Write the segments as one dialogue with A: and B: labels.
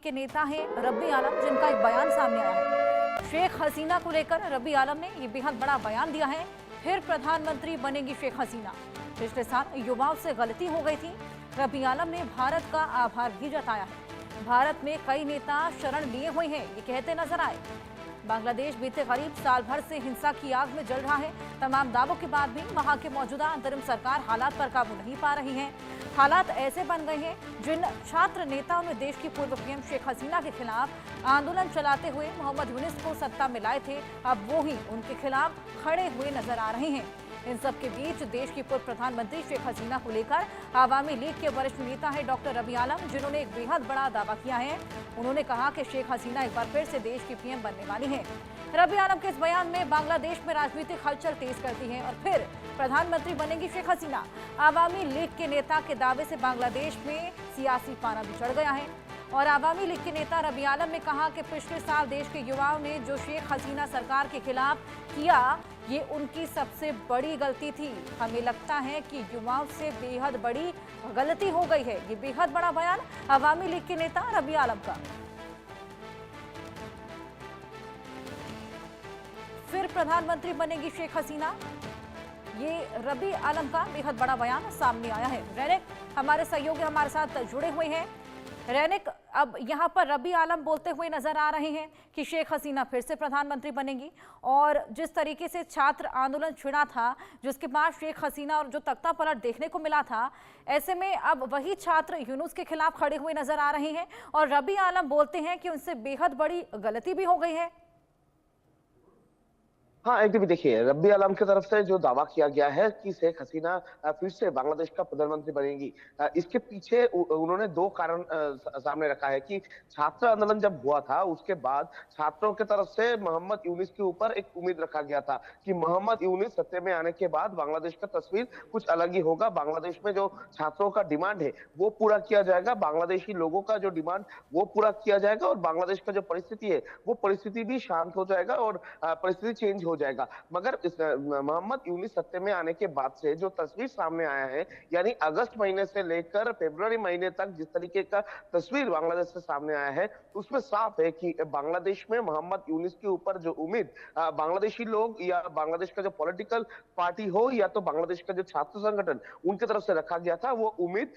A: के नेता हैं रब्बी आलम, जिनका एक बयान सामने आया है। शेख हसीना को लेकर रब्बी आलम ने ये बेहद बड़ा बयान दिया है। फिर प्रधानमंत्री बनेंगी शेख हसीना। पिछले साल युवाओं से गलती हो गई थी। रब्बी आलम ने भारत का आभार भी जताया है। भारत में कई नेता शरण लिए हुए हैं, ये कहते नजर आए। बांग्लादेश बीते करीब साल भर से हिंसा की आग में जल रहा है। तमाम दावों के बाद भी वहां की मौजूदा अंतरिम सरकार हालात पर काबू नहीं पा रही है। हालात ऐसे बन गए हैं, जिन छात्र नेताओं ने देश की पूर्व पीएम शेख हसीना के खिलाफ आंदोलन चलाते हुए मोहम्मद यूनिस को सत्ता में लाए थे, अब वो ही उनके खिलाफ खड़े हुए नजर आ रहे हैं। इन सब के बीच देश की पूर्व प्रधानमंत्री शेख हसीना को लेकर आवामी लीग के वरिष्ठ नेता है डॉक्टर रब्बी आलम, जिन्होंने एक बेहद बड़ा दावा किया है। उन्होंने कहा कि शेख हसीना एक बार फिर से देश की पीएम बनने वाली है। रब्बी आलम के इस बयान में बांग्लादेश में राजनीतिक हलचल तेज करती है और फिर प्रधानमंत्री बनेंगी शेख हसीना। आवामी लीग के नेता के दावे से बांग्लादेश में सियासी पारा भी चढ़ गया है और आवामी लीग के नेता रब्बी आलम ने कहा कि पिछले साल देश के युवाओं ने जो शेख हसीना सरकार के खिलाफ किया, ये उनकी सबसे बड़ी गलती थी। हमें लगता है कि युवाओं से बेहद बड़ी गलती हो गई है। ये बेहद बड़ा बयान आवामी लीग के नेता रब्बी आलम का। फिर प्रधानमंत्री बनेगी शेख हसीना, ये रब्बी आलम का बेहद बड़ा बयान सामने आया है। रैनिक हमारे सहयोगी हमारे साथ जुड़े हुए हैं। रैनिक, अब यहाँ पर रब्बी आलम बोलते हुए नजर आ रहे हैं कि शेख हसीना फिर से प्रधानमंत्री बनेंगी और जिस तरीके से छात्र आंदोलन छिड़ा था, जिसके बाद शेख हसीना और जो तख्ता पलट देखने को मिला था, ऐसे में अब वही छात्र यूनुस के खिलाफ खड़े हुए नजर आ रहे हैं और रब्बी आलम बोलते हैं कि उनसे बेहद बड़ी गलती भी हो गई है।
B: हाँ, एकदम देखिए, रब्बी आलम की तरफ से जो दावा किया गया है कि शेख हसीना फिर से बांग्लादेश का प्रधानमंत्री बनेंगी, इसके पीछे उन्होंने दो कारण सामने रखा है कि छात्र आंदोलन जब हुआ था उसके बाद छात्रों की तरफ से मोहम्मद यूनिस के ऊपर एक उम्मीद रखा गया था कि मोहम्मद यूनिस सत्ता में आने के बाद बांग्लादेश का तस्वीर कुछ अलग ही होगा। बांग्लादेश में जो छात्रों का डिमांड है वो पूरा किया जाएगा, बांग्लादेशी लोगों का जो डिमांड वो पूरा किया जाएगा और बांग्लादेश का जो परिस्थिति है वो परिस्थिति भी शांत हो जाएगा और परिस्थिति चेंज हो जाएगा। मगर मोहम्मद यूनिस सत्ते में आने के बाद से जो तस्वीर सामने आया है, यानी अगस्त महीने से लेकर फरवरी महीने तक जिस तरीके का तस्वीर बांग्लादेश से सामने आया है, उसमें साफ है कि बांग्लादेश में मोहम्मद यूनिस के ऊपर जो उम्मीद बांग्लादेशी लोग या बांग्लादेश का जो पॉलिटिकल पार्टी हो या तो बांग्लादेश का जो छात्र संगठन उनकी तरफ से रखा गया था, वो उम्मीद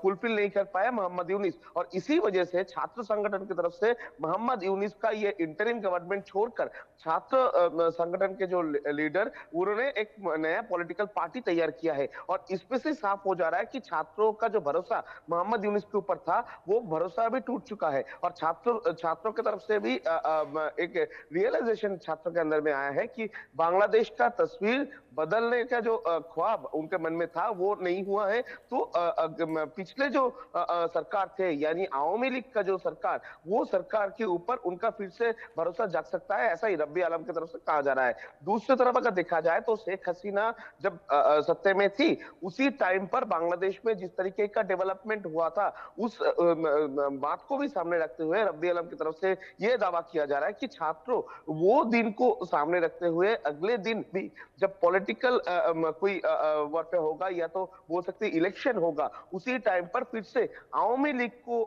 B: फुलफिल नहीं कर पाया मोहम्मद यूनिस। और इसी वजह से छात्र संगठन की तरफ से मोहम्मद यूनिस का ये इंटरिम गवर्नमेंट छोड़कर छात्र संगठन के जो लीडर, उन्होंने एक नया पॉलिटिकल पार्टी तैयार किया है और इसमें से साफ हो जा रहा है कि छात्रों का जो भरोसा मोहम्मद यूनिस के ऊपर था वो भरोसा अभी टूट चुका है और छात्रों की तरफ से भी एक रियलाइजेशन छात्रों के अंदर में आया है कि बांग्लादेश का तस्वीर बदलने का जो ख्वाब उनके मन में था वो नहीं हुआ है। तो पिछले जो सरकार थे, यानी आवामी लीग का जो सरकार, वो सरकार के ऊपर उनका फिर से भरोसा जाग सकता है, ऐसा ही रब्बी आलम की तरफ से कहा जा रहा है। दूसरी तरफ अगर देखा जाए तो शेख हसीना जब सत्ते में थी उसी टाइम पर बांग्लादेश में जिस तरीके का डेवलपमेंट हुआ था, उस बात को भी सामने रखते हुए रब्बी आलम की तरफ से यह दावा किया जा रहा है कि छात्रों वो दिन को सामने रखते हुए अगले दिन भी जब पॉलिटिकल कोई वारफेयर होगा या तो बोल सकते इलेक्शन होगा, उसी टाइम पर फिर से आवामी लीग को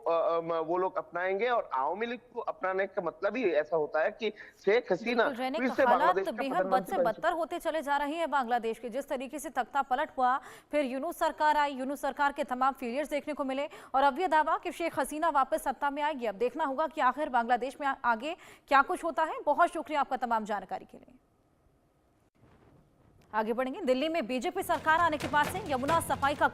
B: वो लोग अपनाएंगे और आवामी लीग को अपनाने का मतलब ही ऐसा होता है कि शेख हसीना फिर से
A: हालात बेहद बद से बदतर होते चले जा रही है बांग्लादेश के। जिस तरीके से तख्ता पलट हुआ, फिर यूनुस सरकार आई, यूनुस सरकार के तमाम फेलियर्स देखने को मिले और अब ये दावा कि शेख हसीना वापस सत्ता में आएगी। अब देखना होगा कि आखिर बांग्लादेश में आगे क्या कुछ होता है। बहुत शुक्रिया आपका तमाम जानकारी के लिए। आगे बढ़ेंगे। दिल्ली में बीजेपी सरकार आने के बाद से यमुना सफाई का